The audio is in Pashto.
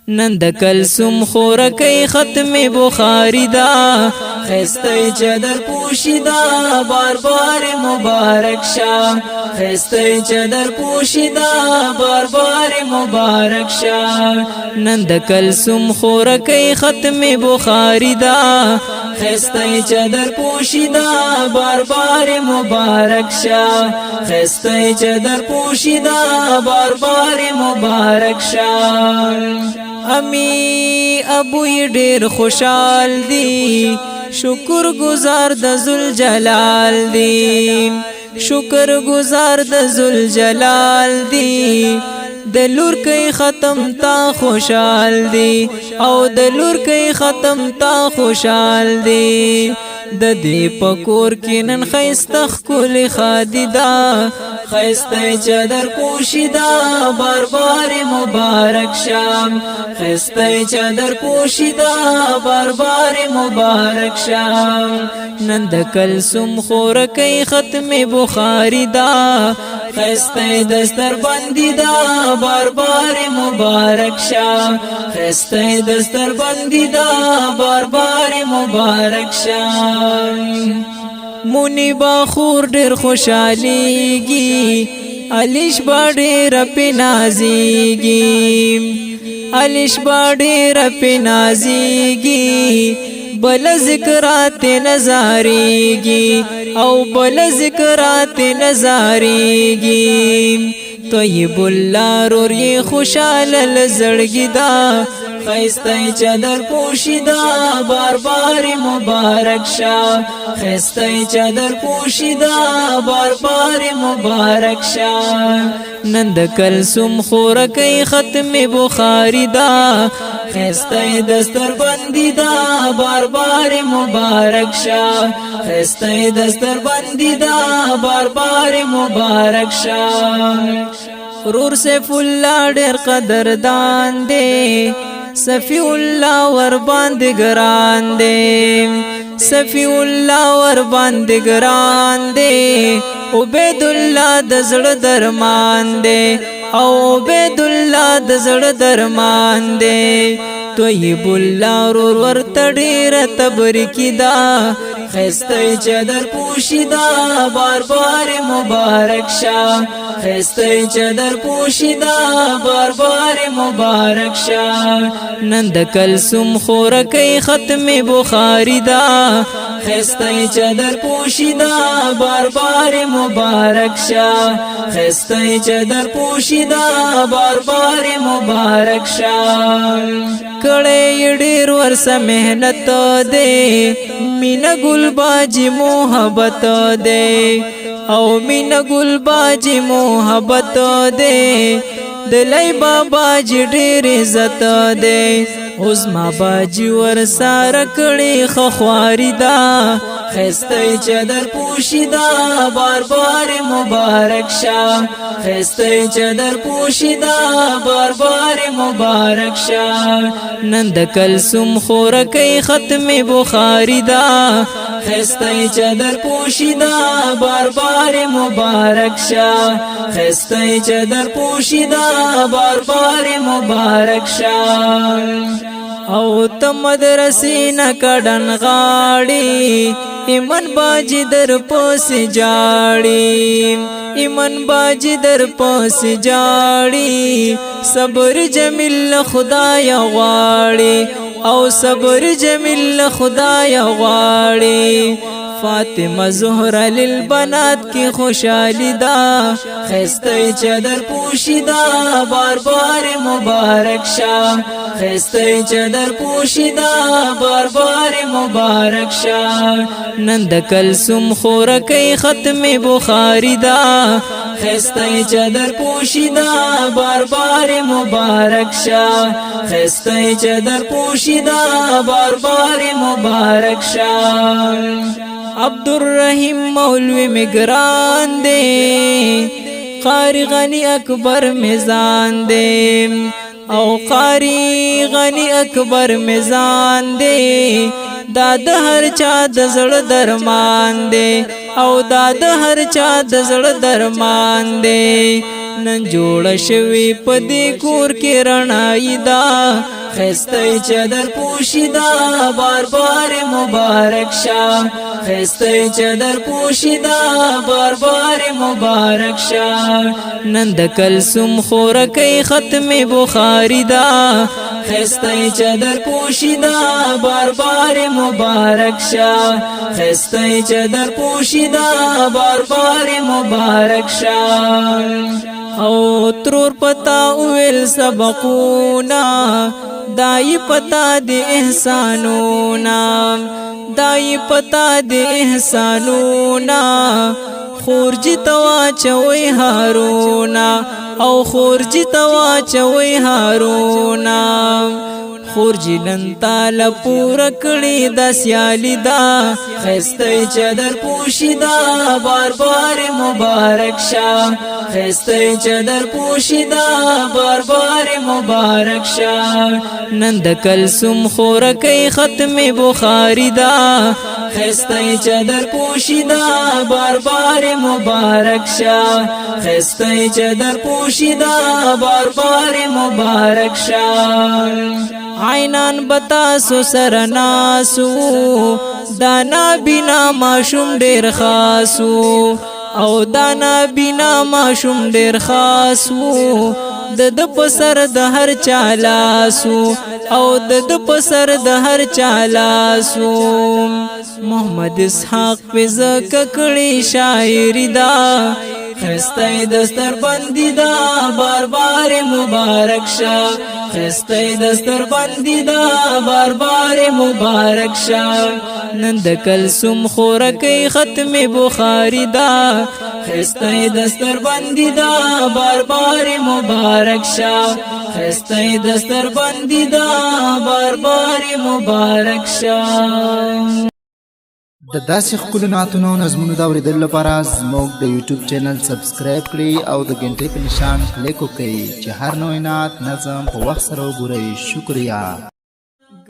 نن د کلثوم خورکی ختم بخاری دا خسته چادر پوشیدا بار بار مبارک شاه خسته چادر پوشیدا بار بار مبارک شاه نن د کلثوم خورکی ختم بخاری دا خسته چادر پوشیدا بار بار مبارک شاه خسته چادر پوشیدا بار بار مبارک شاه امی ابوی ډیر خوشحال دی شکر گزار د ذوالجلال دی شکر گزار د ذوالجلال دی د لور کئی ختم تا خوشحال دی او د لور کئی ختم تا خوشحال دی د دې پکور کې نن خیسته ښکلې خادي دا خیسته چادر پوشیدا بار بار مبارک شام خیسته چادر پوشیدا بار بار مبارک شام نن د کلثوم خورکی ختم بخاری دا خیسته دستر بندی دا بار بار مبارک شام خیسته دستر بندی دا بار بار مبارک شام مونی باخور ډیر خوشحالیږي علیش با ډیر په نازیږي علیش با ډیر په نازیږي بل ذکرات نظاریږي او بل ذکرات نظاریږي طیب الله رور خوشاله لزړګی دا خیسته چادر پوشیدا بار بار مبارک شاه خیسته چادر پوشیدا بار بار مبارک شاه نن د کلثوم خورکی ختم بخاری دا خیسته دستر بندی دا بار بار مبارک شاه خیسته دستر بندی دا بار بار مبارک شاه رور سیف الله ډیر قدردان دی صفی الله ور باندې ګران دی صفی الله ور باندې ګران دی عبید الله د زړه درمان دی او عبید الله د زړه درمان دی طیب الله ور تډیر تبرکی دا خسته چادر پوشیدا بار بار مبارک شاه خسته چادر پوشیدا بار بار مبارک شاه نن د کلثوم خورکی ختم بخاری دا خسته چادر پوشیدا بار بار مبارک شاه خسته چادر پوشیدا بار بار مبارک شاه کړه ډیر ورسه مهنت دے مینا گل باجی محبت دے او مینا گل باجی محبت دے دلی بابا جی ډیر عزت دے عظما باجی ور ساره کړي خخواری دا خسته چادر پوشیدا بار بار مبارک شاه خسته چادر پوشیدا بار بار مبارک شاه نن د کلثوم خورکی ختم بخاری دا خسته چادر پوشیدا بار بار مبارک شاه خسته چادر پوشیدا بار بار مبارک شاه او تمدرسی نکڑن غاڑی ایمن باجی در پوس جاڑی ایمن باجی در پوس جاڑی صبر جمیل خدای غواړي او صبر جمیل خدای غواړي فاطمه زهرا للبنات کی خوشحالی دا خسته چادر پوشیدا بار بار مبارک شاه خسته چادر پوشیدا بار بار مبارک شاه نن د کلثوم خورکی ختم بخاری دا خسته چادر پوشیدا بار بار مبارک شاه خسته چادر پوشیدا بار بار مبارک شاه عبدالرحیم مولوی مگران دے قاری غنی اکبر میزان دے او قاری غنی اکبر میزان دے دا د هر چا د زړه درمان دے او دا د هر چا د زړه درمان دے نن جوړ شوی په دې کور کې رڼایي دا خسته چادر پوشیدا بار بار مبارک شاه خسته چادر پوشیدا بار بار مبارک شاه نن د کلثوم خورکې ختم بخاری دا خسته چادر پوشیدا بار بار مبارک شاه خسته چادر پوشیدا بار بار مبارک شاه او ترور پتا ویل سبقونا دای پتا د احسانونا دای پتا د احسانونا خورجی توا چوي هارونا او خورجی توا چوي هارونا خورجی نن تال پورا کړي د سیالی دا خسته چادر پوشیدا بار بار مبارک شاه خسته چادر پوشیدا بار بار مبارک شاه نن د کلثوم خورکې ختم بخاری دا خسته چادر پوشیدا بار بار مبارک شاه خسته چادر پوشیدا بار بار مبارک شاه عینان بتا سو سرناسو دانا بنا ماشوم ډیر خاصو او دانا بنا ماشوم ډیر خاصو د پسر د هر چالاسو او د پسر د هر چالاسو محمد اسحاق په زکه کړي شاعری دا خسته دستر بندی دا بار بار مبارک شاه خسته دستر بندی دا بار بار مبارک شاه نن د کلثوم خورکې ختم بخاری دا خسته دستر بندی دا بار بار مبارک شاه خسته دستر بندی دا بار بار مبارک شاه د داسې ښکلو نعتونو نظمونو د اورېدلو لپاره زموږ د یوټیوب چینل سبسکرایب کړئ او د غنټۍ په نشان کلیک وکړئ چې هر نوی نعت نظم په وخت سره وګورئ. شکریه.